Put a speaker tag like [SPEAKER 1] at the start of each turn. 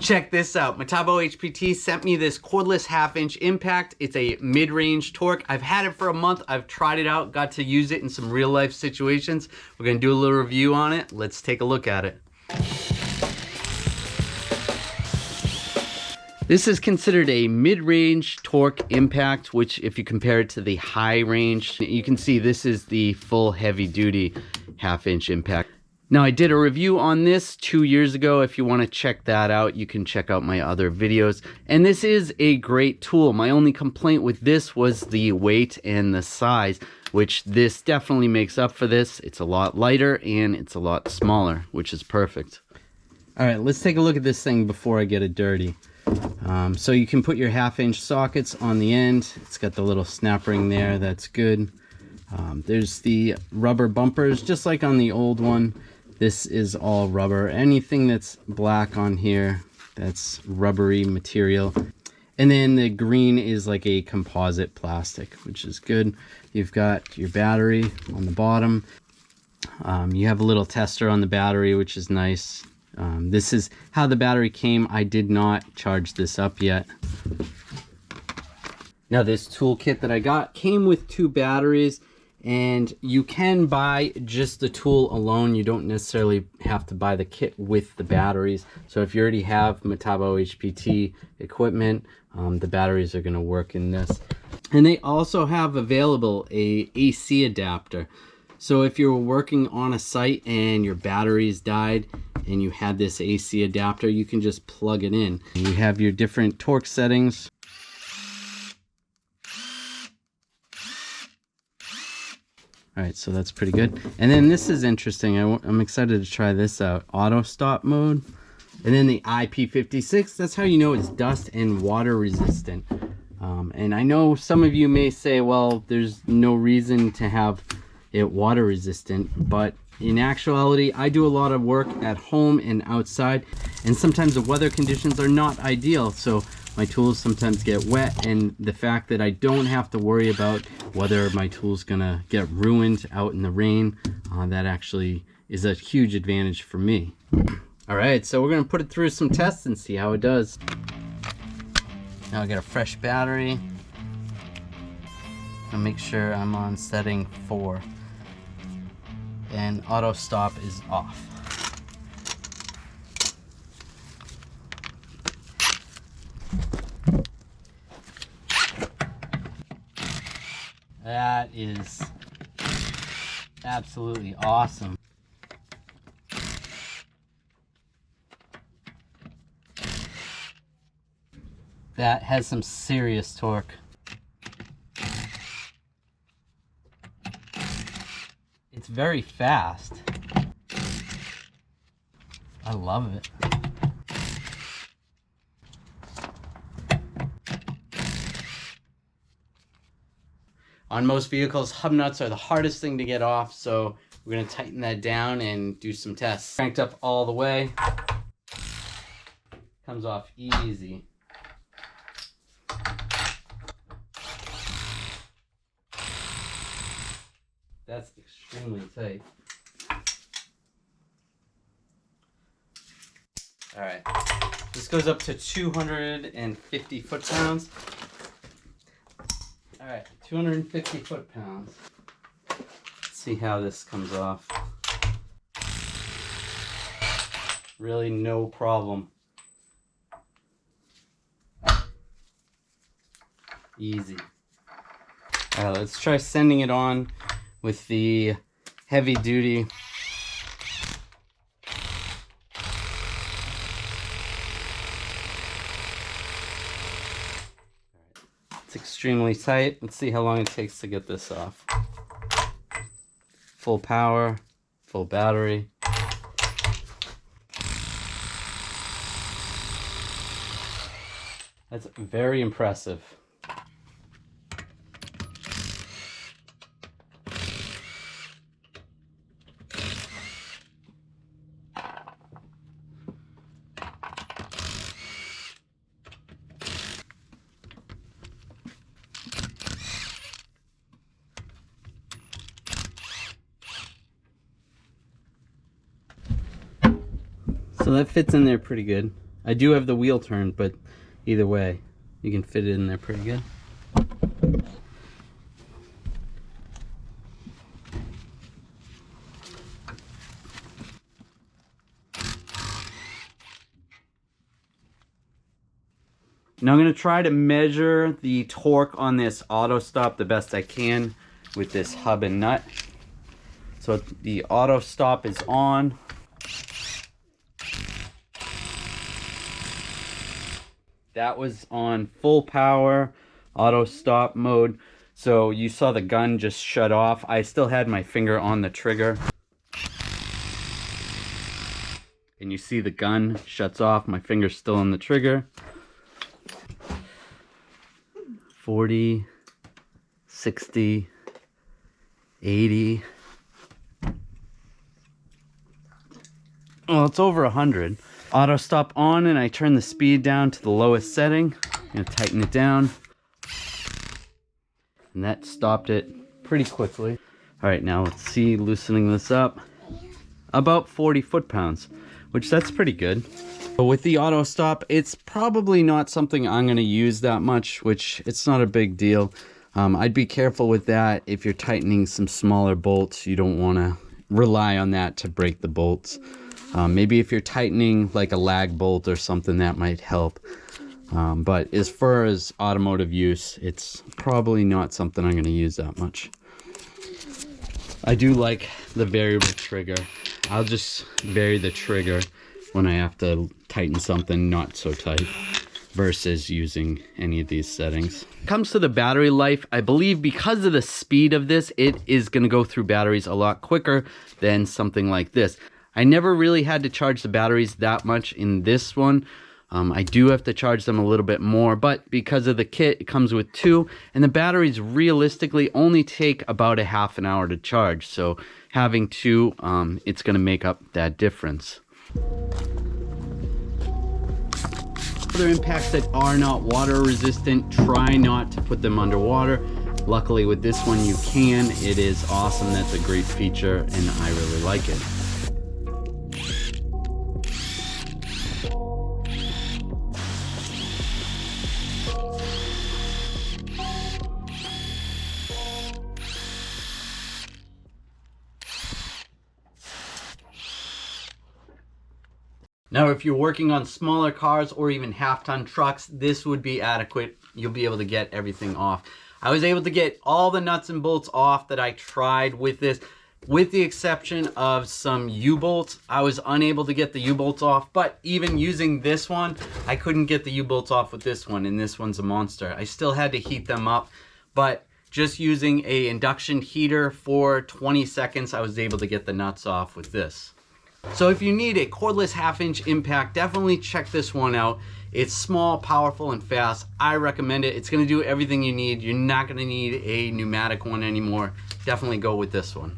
[SPEAKER 1] check this out. Metabo HPT sent me this cordless 1/2" impact. It's a mid-range torque. I've had it for a month. I've tried it out, got to use it in some real life situations. We're gonna do a little review on it. Let's take a look at it. This is considered a mid-range torque impact, which if you compare it to the high range, you can see this is the full heavy-duty 1/2" impact. Now, I did a review on this 2 years ago. If you want to check that out, you can check out my other videos. And this is a great tool. My only complaint with this was the weight and the size, which this definitely makes up for this. It's a lot lighter and it's a lot smaller, which is perfect. All right, let's take a look at this thing before I get it dirty. So you can put your 1/2" sockets on the end. It's got the little snap ring there. That's good. There's the rubber bumpers, just like on the old one. This is all rubber. Anything that's black on here, that's rubbery material. And then the green is like a composite plastic, which is good. You've got your battery on the bottom. You have a little tester on the battery, which is nice. This is how the battery came. I did not charge this up yet. Now, this toolkit that I got came with 2 batteries. And you can buy just the tool alone. You don't necessarily have to buy the kit with the batteries. So if you already have Metabo HPT equipment, the batteries are going to work in this. And they also have available a AC adapter. So if you're working on a site and your batteries died and you had this AC adapter, you can just plug it in. You have your different torque settings. All right, so that's pretty good. And then this is interesting. I'm excited to try this out. Auto stop mode. And then the IP56, that's how you know it's dust and water resistant. And I know some of you may say, well, there's no reason to have it water resistant, but in actuality, I do a lot of work at home and outside, and sometimes the weather conditions are not ideal. So my tools sometimes get wet, and the fact that I don't have to worry about whether my tool's gonna get ruined out in the rain, that actually is a huge advantage for me. All right, so we're gonna put it through some tests and see how it does. Now I got a fresh battery. I'll make sure I'm on setting 4. And auto stop is off. That is absolutely awesome. That has some serious torque. It's very fast. I love it. On most vehicles, hub nuts are the hardest thing to get off, so we're going to tighten that down and do some tests. Cranked up all the way. Comes off easy. That's extremely tight. All right, this goes up to 250 foot-pounds. All right, 250 foot-pounds. Let's see how this comes off. Really no problem. Easy. All right, let's try sending it on with the heavy duty. It's extremely tight. Let's see how long it takes to get this off. Full power, full battery. That's very impressive. So that fits in there pretty good. I do have the wheel turned, but either way, you can fit it in there pretty good. Now I'm going to try to measure the torque on this auto stop the best I can with this hub and nut. So the auto stop is on. That was on full power, auto stop mode. So you saw the gun just shut off. I still had my finger on the trigger. And you see the gun shuts off, my finger's still on the trigger. 40, 60, 80. Well, it's over 100. Auto stop on, and I turn the speed down to the lowest setting. I'm gonna tighten it down. And that stopped it pretty quickly. All right, now let's see, loosening this up. About 40 foot-pounds, which that's pretty good. But with the auto stop, it's probably not something I'm going to use that much, which it's not a big deal. I'd be careful with that. If you're tightening some smaller bolts, you don't want to rely on that to break the bolts. Maybe if you're tightening like a lag bolt or something, that might help. But as far as automotive use, it's probably not something I'm going to use that much. I do like the variable trigger. I'll just vary the trigger when I have to tighten something not so tight versus using any of these settings. Comes to the battery life, I believe because of the speed of this, it is going to go through batteries a lot quicker than something like this. I never really had to charge the batteries that much in this one. I do have to charge them a little bit more, but because of the kit, it comes with 2, and the batteries realistically only take about a half an hour to charge. So having 2, it's going to make up that difference. Other impacts that are not water resistant, try not to put them underwater. Luckily with this one you can. It is awesome. That's a great feature and I really like it. Now, if you're working on smaller cars or even half-ton trucks, this would be adequate. You'll be able to get everything off. I was able to get all the nuts and bolts off that I tried with this, with the exception of some U-bolts. I was unable to get the U-bolts off, but even using this one, I couldn't get the U-bolts off with this one, and this one's a monster. I still had to heat them up, but just using an induction heater for 20 seconds, I was able to get the nuts off with this. So if you need a cordless half-inch impact, definitely check this one out. It's small, powerful, and fast. I recommend it. It's going to do everything you need. You're not going to need a pneumatic one anymore. Definitely go with this one.